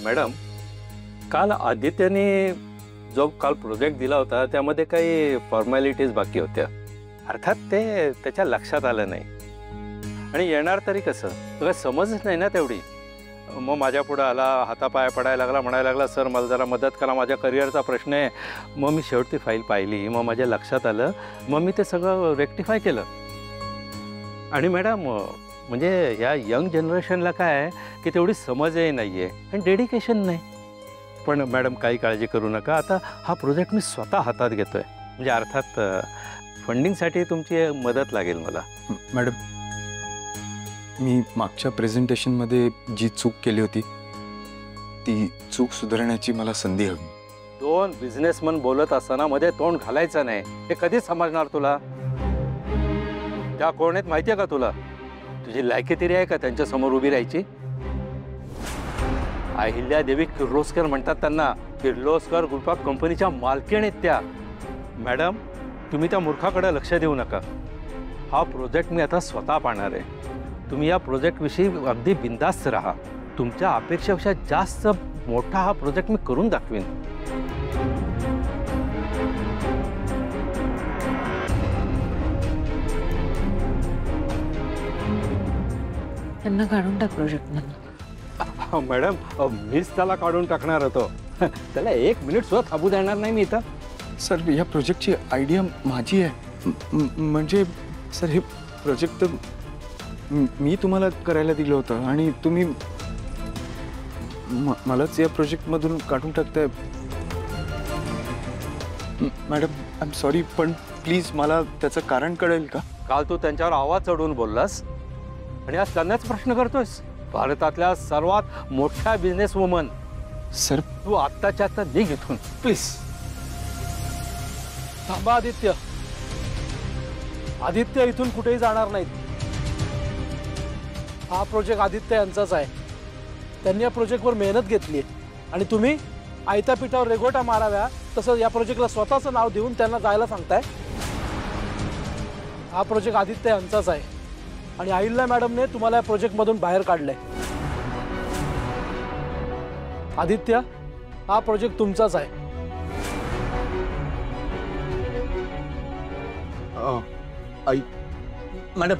Madam, काल आदित्यने जो काल प्रोजेक्ट दिला होता त्यामध्ये काही फॉर्मॅलिटीज बाकी होत्या. अर्थात ते त्याच्या लक्षात आलं नाही आणि येणार तरी कसं, तुला समजच नाही ना तेवढी. मग माझ्या पुढं आला, हातापाया पडायला लागला, म्हणायला लागला सर मला जरा मदत करा, माझ्या करिअरचा प्रश्न आहे. मग मी शेवटी फाईल पाहिली, मग माझ्या लक्षात आलं, मग मी ते सगळं रेक्टिफाय केलं. आणि मॅडम म्हणजे या यंग जनरेशनला काय आहे की तेवढी समजही नाही आहे आणि डेडिकेशन नाही. पण मॅडम काही काळजी करू नका, आता हा प्रोजेक्ट मी स्वतः हातात घेतो आहे. म्हणजे अर्थात फंडिंगसाठी तुमची मदत लागेल मला. मॅडम, मी मागच्या प्रेझेंटेशनमध्ये जी चूक केली होती ती चूक सुधारण्याची मला संधी हवी. दोन बिझनेसमन बोलत असताना मध्ये तोंड घालायचं नाही, हे कधीच समजणार तुला. त्या कोण आहेत माहिती आहे का तुला? तुझी लायकी तरी आहे का त्यांच्या समोर उभी राहायची? अहिल्यादेवी किर्लोस्कर म्हणतात त्यांना. किर्लोस्कर ग्रुप ऑफ कंपनीच्या मालकीण आहेत त्या. मॅडम, तुम्ही त्या मूर्खाकडे लक्ष देऊ नका. हा प्रोजेक्ट मी आता स्वतः पाहणार आहे. तुम्ही या प्रोजेक्टविषयी अगदी बिंदास्त राहा. तुमच्या अपेक्षेपेक्षा जास्त मोठा हा प्रोजेक्ट मी करून दाखवीन. त्यांना काढून टाक प्रोजेक्टमधून. मॅडम, मीच त्याला काढून टाकणार होतो. त्याला एक मिनिट सुद्धा थांबू देणार नाही मी इथं. सर, या प्रोजेक्टची आयडिया माझी आहे. म्हणजे सर, हे प्रोजेक्ट तर मी तुम्हाला करायला दिलं होतं आणि तुम्ही मलाच या प्रोजेक्टमधून काढून टाकताय. मॅडम, आय एम सॉरी, पण प्लीज मला त्याचं कारण कळेल का? काल तू त्यांच्यावर आवाज चढवून बोललास आणि आज त्यांनाच प्रश्न करतोयस. भारतातल्या सर्वात मोठ्या बिझनेस वुमन. सर, तू आत्ताच्या आत्ता निघ इथून प्लीज. थांबा आदित्य. आदित्य इथून कुठेही जाणार नाहीत. हा प्रोजेक्ट आदित्य यांचाच आहे. त्यांनी या प्रोजेक्टवर मेहनत घेतली आहे आणि तुम्ही आयत्या पिठावर रेघोटा माराव्या तसं या प्रोजेक्टला स्वतःचं नाव देऊन त्यांना जायला सांगताय. हा प्रोजेक्ट आदित्य यांचाच आहे आणि अहिल्या मॅडमने तुम्हाला या प्रोजेक्टमधून बाहेर काढलंय. आदित्य, हा प्रोजेक्ट तुमचाच आहे. आई मॅडम,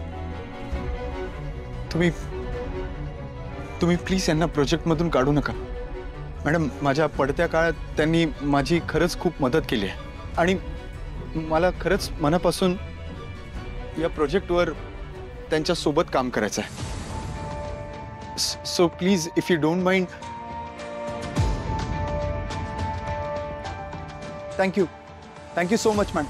तुम्ही प्लीज यांना प्रोजेक्टमधून काढू नका. मॅडम, माझ्या पडत्या काळात त्यांनी माझी खरंच खूप मदत केली आहे आणि मला खरंच मनापासून या प्रोजेक्टवर त्यांच्यासोबत काम करायचं आहे. So please, if you don't mind. Thank you so much ma'am.